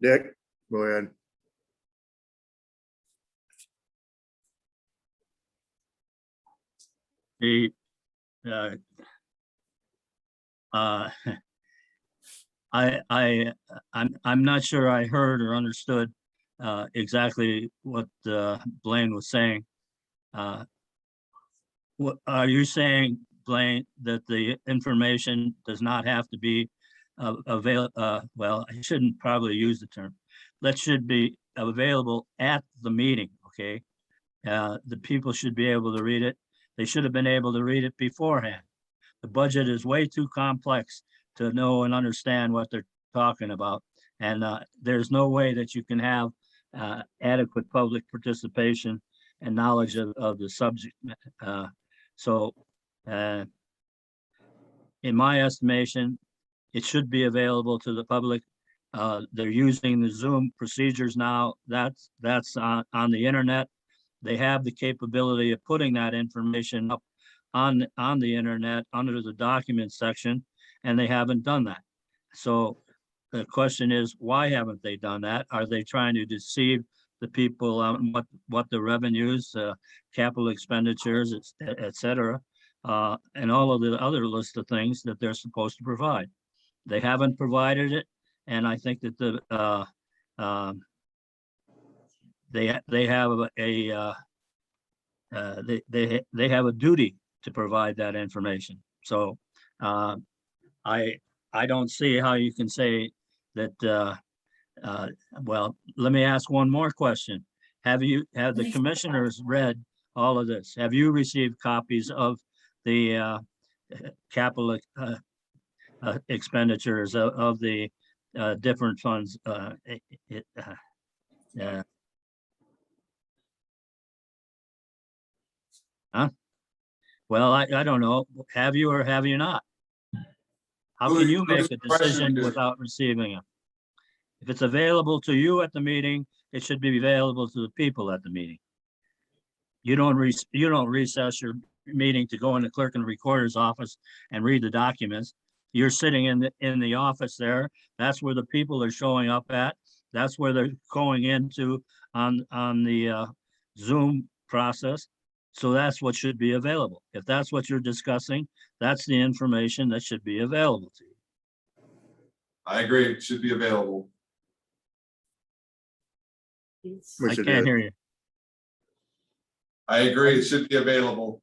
Dick, go ahead. The, uh, I'm not sure I heard or understood exactly what Blaine was saying. What are you saying, Blaine, that the information does not have to be well, I shouldn't probably use the term. That should be available at the meeting, okay? The people should be able to read it. They should have been able to read it beforehand. The budget is way too complex to know and understand what they're talking about. And there's no way that you can have adequate public participation and knowledge of the subject. So in my estimation, it should be available to the public They're using the Zoom procedures now. That's on the internet. They have the capability of putting that information up on the internet under the document section, and they haven't done that. So the question is, why haven't they done that? Are they trying to deceive the people on what the revenues, capital expenditures, et cetera, and all of the other list of things that they're supposed to provide? They haven't provided it, and I think that they have they have a duty to provide that information. So I don't see how you can say that. Well, let me ask one more question. Have the commissioners read all of this? Have you received copies of the capital expenditures of the different funds? Huh? Well, I don't know. Have you or have you not? How can you make a decision without receiving it? If it's available to you at the meeting, it should be available to the people at the meeting. You don't recess your meeting to go in the clerk and recorder's office and read the documents. You're sitting in the office there. That's where the people are showing up at. That's where they're going into on the Zoom process. So that's what should be available. If that's what you're discussing, that's the information that should be available to you. I agree, it should be available. I can't hear you. I agree, it should be available.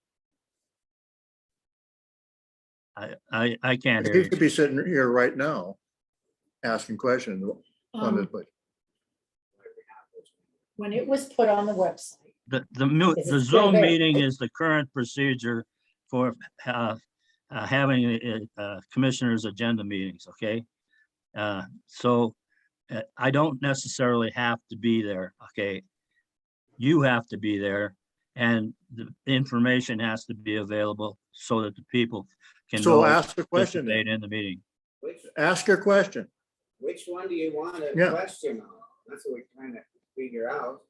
I can't hear You you. could be sitting here right now, asking questions on this, but When it was put on the website, The Is it still Zoom there? meeting is the current procedure for having commissioners' agenda meetings, okay? So I don't necessarily have to be there, okay? You have to be there, and the information has to be available so that the people can so go ask the question participate then. in the meeting. Ask your question. Which one do you want to Yeah. question on? That's what we're trying to figure out.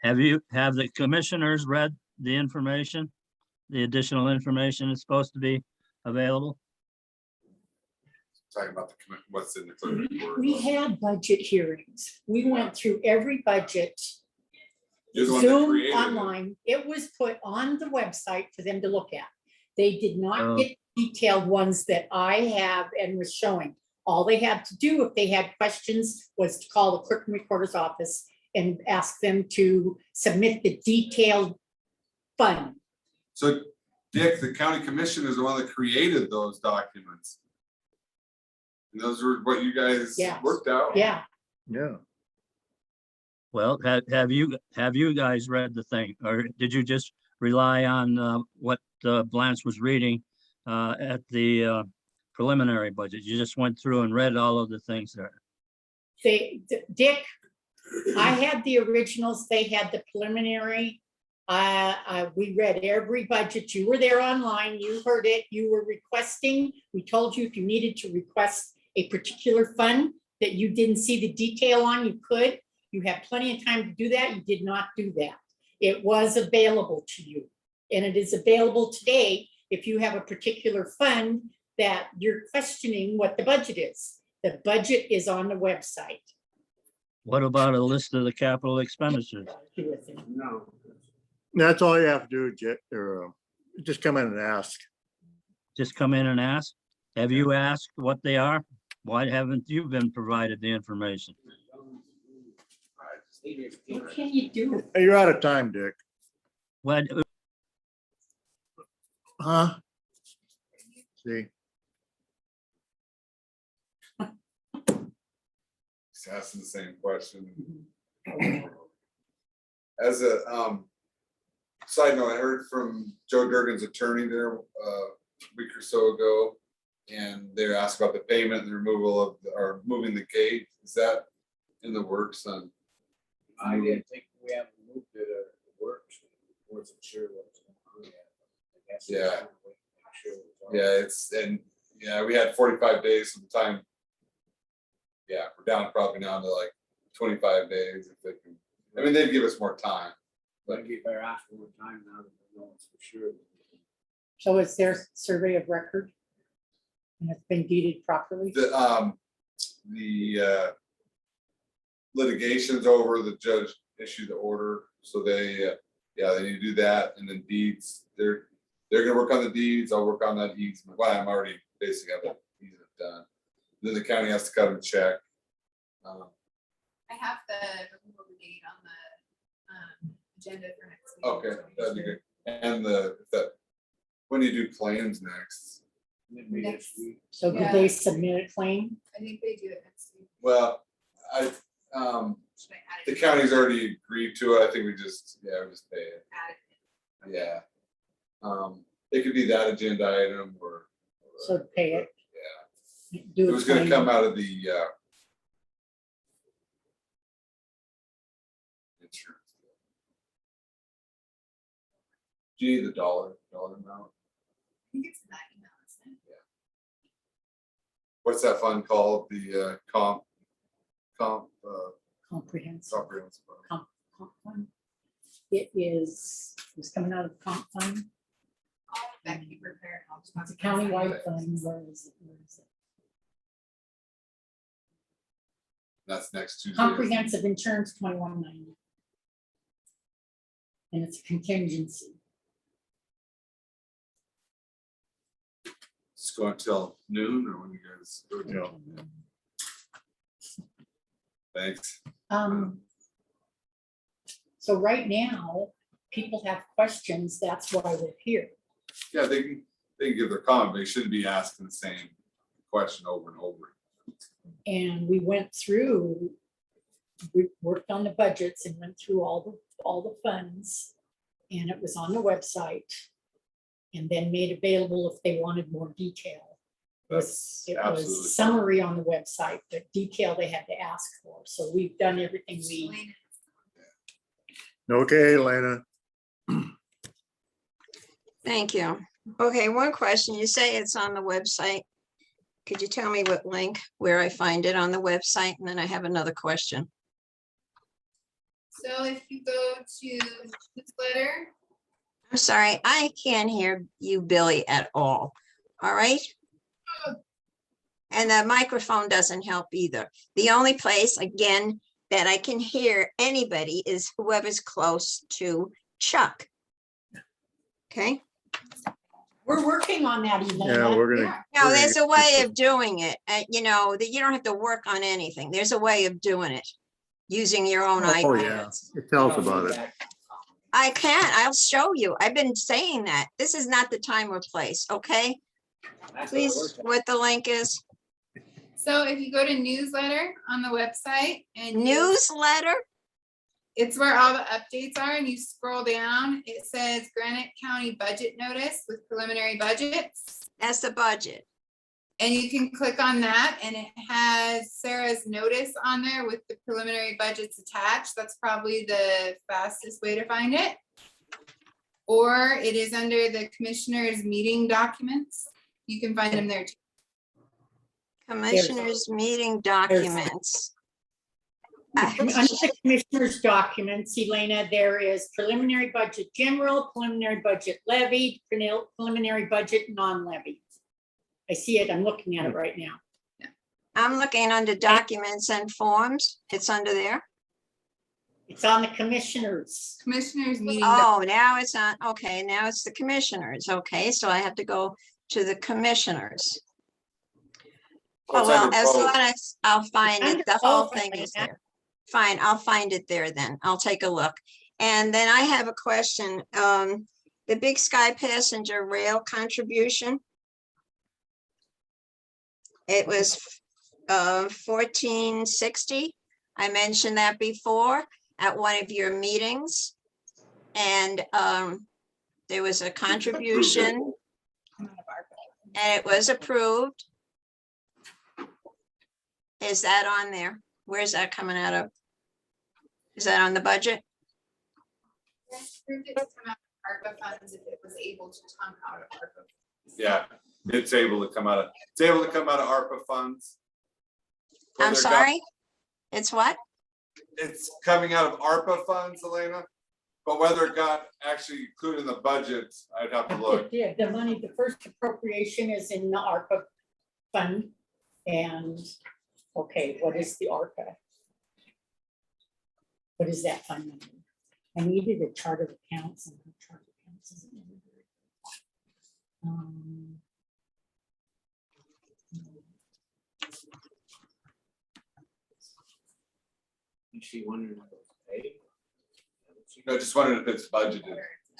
Have the commissioners read the information? The additional information is supposed to be available? Talking about what's in the clerk report. we had budget hearings. We went through every budget. You're the one that Zoom created it. online. It was put on the website for them to look at. They did Oh. not get detailed ones that I have and was showing. All they had to do if they had questions was to call the clerk and recorder's office and ask them to submit the detailed fund. So Dick, the county commission is the one that created those documents. And those were what you guys Yes. worked out? Yeah, Yeah. Well, have you guys read the thing, or did you just rely on what Blanche was reading at the preliminary budget? You just went through and read all of the things there. Dick, I had the originals, they had the preliminary. We read every budget. You were there online, you heard it, you were requesting. We told you if you needed to request a particular fund that you didn't see the detail on, you could. You had plenty of time to do that. You did not do that. It was available to you. And it is available today if you have a particular fund that you're questioning what the budget is. The budget is on the website. What about a list of the capital expenditures? No. That's all you have to do, just come in and ask. Just come in and ask? Have you asked what they are? Why haven't you been provided the information? What can you do? Hey, you're out of time, Dick. What, Huh? See, He's asking the same question. As a side note, I heard from Joe Durgan's attorney there a week or so ago. And they were asked about the payment and the removal of, or moving the gate. Is that in the works on? I didn't think we haven't moved it or it works. Wasn't sure what was going on yet. I guess we're Yeah. trying to wait to make sure it's all- Yeah, it's, and, yeah, we had 45 days from the time yeah, we're down probably now to like 25 days if they can. I mean, they'd give us more time. But get better ask one time now that we know it's for sure. So is there survey of record? And it's been deeded properly? The litigation's over, the judge issued the order, so they, yeah, they need to do that, and then deeds, they're gonna work on the deeds, I'll work on that easement, well, I'm already basically have that easement done. Then the county has to cut them a check. I have the removal date on the agenda for next week. Okay, that'd be good, and when do you do claims next? Maybe next week. So did they submit a claim? I think they do it next week. Well, Should I add the it? county's already agreed to it, I think we just pay it. Add it. Yeah. It could be that agenda item or. So pay it. Yeah, Do it a was gonna claim. come out of the, insurance. Gee, the dollar amount, I think it's in that email, isn't it? what's that fund called, the, comp, Comprehensive. comprehensive fund. Comp fund. It's coming out of comp fund. I'll have Becky prepare. I'll just It's a countywide fund. Where is it? Where is it? That's next Tuesday. Comprehensive insurance 2190. And it's a contingency. It's going until noon or when you guys go Yeah. till, thanks. So right now, people have questions. That's why we're here. Yeah, they can give their comment, but they shouldn't be asking the same question over and over. And we went through, we worked on the budgets and went through all the funds. And it was on the website. And then made available if they wanted more detail. That's It absolutely fine. was summary on the website, but detail they had to ask for. So we've done everything we, Explain it. Okay, Lena. Thank you. Okay, one question. You say it's on the website. Could you tell me what link, where I find it on the website? And then I have another question. So if you go to newsletter, I'm sorry, I can't hear you, Billy, at all. All right? And the microphone doesn't help either. The only place, again, that I can hear anybody is whoever's close to Chuck. Okay? we're working on that, Elena. Yeah, we're gonna. yeah, Now, we're gonna there's a get way people- of doing it, you know, that you don't have to work on anything. There's a way of doing it using your own Oh, yeah. iPads. Tell us about it. I can, I'll show you. I've been saying that. This is not the time or place, okay? Please, what the link is, so if you go to newsletter on the website and newsletter? it's where all the updates are, and you scroll down, it says Granite County Budget Notice with preliminary budgets. That's the budget. And you can click on that and it has Sarah's notice on there with the preliminary budgets attached. That's probably the fastest way to find it. Or it is under the commissioners' meeting documents. You can find them there too. Commissioners meeting documents. Under the commissioner's documents, Elena, there is preliminary budget general, preliminary budget levied, preliminary budget non-levied. I see it, I'm looking at it right now. I'm looking under documents and forms. It's under there. It's on the commissioners. Commissioners' meeting. Oh, now it's on, okay, now it's the commissioners. Okay, so I have to go to the commissioners. Oh, It's well, under as both. long as I'll find Under it, the whole both, thing is Elena. there. Fine, I'll find it there then. I'll take a look. And then I have a question. The Big Sky Passenger Rail contribution. It was 1460. I mentioned that before at one of your meetings. And there was a contribution and it was approved. Is that on there? Where's that coming out of? Is that on the budget? Approved it to come out of ARPA funds if it was able to come out of ARPA. Yeah, it's able to come out of ARPA funds. I'm whether it got- sorry? It's what? It's coming out of ARPA funds, Elena, but whether it got actually included in the budget, I'd have to look. Yeah, the money, the first appropriation is in the ARPA fund. And, okay, what is the ARPA? What is that fund number? I needed a chart of accounts and the chart of accounts isn't in there. She wondering if it's paid. I just wondered if it's budgeted,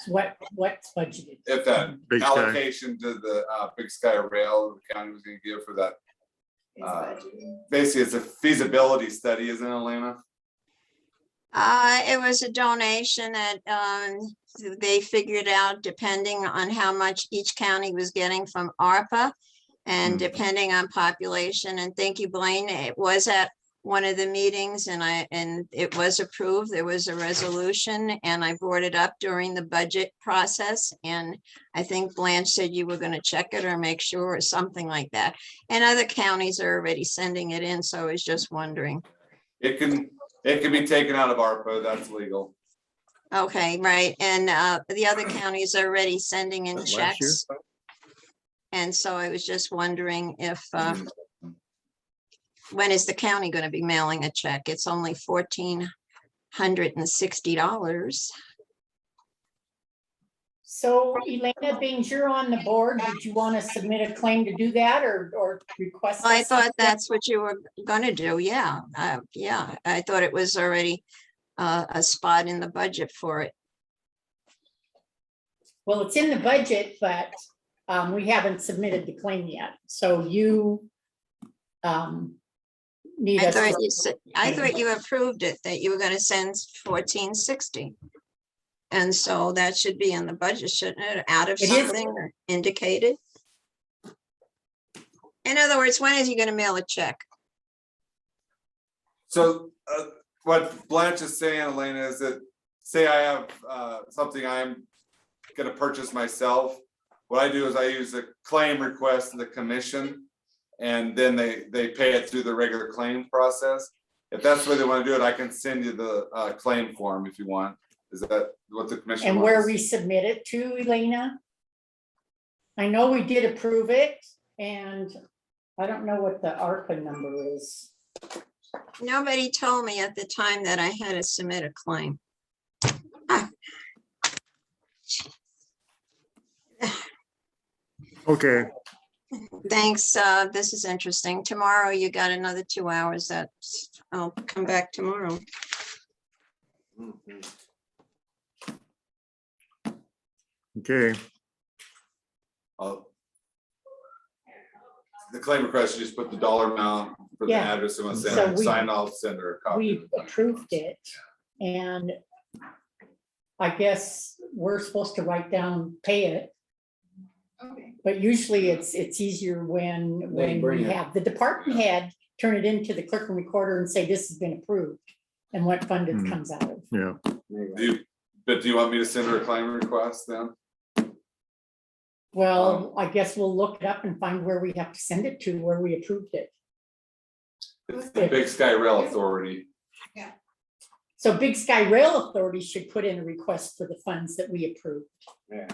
What's budgeted? if that Big Sky. allocation to the Big Sky Rail the county was gonna give for that. Basically, it's a feasibility study, isn't it, Elena? It was a donation that they figured out depending on how much each county was getting from ARPA and depending on population. And thank you, Blaine. It was at one of the meetings and it was approved. There was a resolution and I brought it up during the budget process. And I think Blanche said you were going to check it or make sure or something like that. And other counties are already sending it in. So I was just wondering. It can be taken out of ARPA, that's legal. Okay, right. And the other counties are already sending in Last year? checks. And so I was just wondering if, when is the county going to be mailing a check? It's only $1,460. So Elena, being you're on the board, did you want to submit a claim to do that or request? I us thought something? that's what you were gonna do. Yeah, yeah. I thought it was already a spot in the budget for it. Well, it's in the budget, but we haven't submitted the claim yet. So you need I us. thought to- you said, I thought you approved it, that you were gonna send 1460. And so that should be in the budget, shouldn't it? Out of It is. something or indicated? In other words, when is he gonna mail a check? So what Blanche is saying, Elena, is that say I have something I'm gonna purchase myself. What I do is I use a claim request to the commission. And then they pay it through the regular claim process. If that's the way they want to do it, I can send you the claim form if you want. Is that what the commission And where wants? we submit it to, Elena? I know we did approve it and I don't know what the ARPA number is. Nobody told me at the time that I had to submit a claim. Okay, Thanks, this is interesting. Tomorrow you got another 2 hours that I'll come back tomorrow. okay, The claim request, you just put the dollar amount for the Yeah. address and So send, we- sign off, send her a copy. We approved it and I guess we're supposed to write down, pay it. Okay. But usually it's easier when we bring it. have the department head turn it into the clerk and recorder and say this has been approved. And what fund it comes out of. yeah, But do you want me to send her a claim request then? Well, I guess we'll look it up and find where we have to send it to, where we approved it. It's the Big Sky Rail Authority. So Big Sky Rail Authority should put in a request for the funds that we approved. Yeah,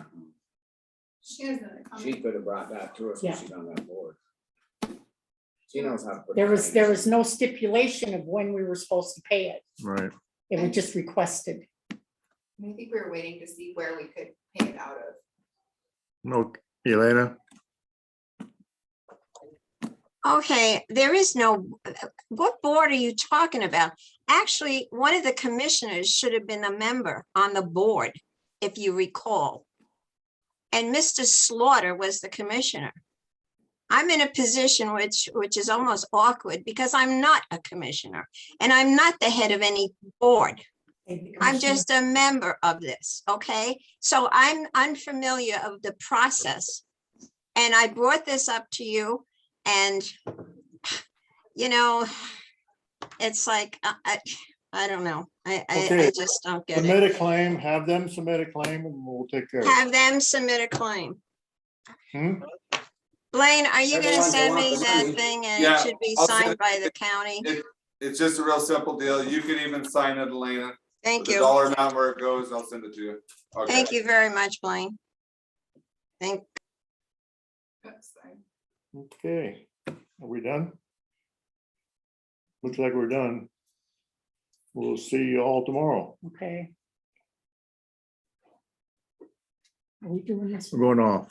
She has another she comment. could have brought that to us Yeah. when she's on that board. She knows how to put. There claims. was no stipulation of when we were supposed to pay it. right. It was just requested. I think we were waiting to see where we could pay it out of. No, Elena, Okay, there is no, what board are you talking about? Actually, one of the commissioners should have been a member on the board, if you recall. And Mr. Slaughter was the commissioner. I'm in a position which is almost awkward because I'm not a commissioner and I'm not the head of any board. I'm just a member of this, okay? So I'm unfamiliar of the process. And I brought this up to you and, you know, it's like, I don't know. I Okay. just don't get it. submit a claim, have them submit a claim and we'll take care of it. Have them submit a claim. Hmm? Blaine, are you They're the gonna ones that send want me the that money. thing and Yeah, it should be I'll send signed it. by the county? It's just a real simple deal. You can even sign it, Elena. Thank With the you. dollar amount where it goes, I'll send it to you. Okay. Thank you very much, Blaine. Thank, Okay, are we done? Looks like we're done. We'll see you all tomorrow. Okay. Are we doing this? We're going off.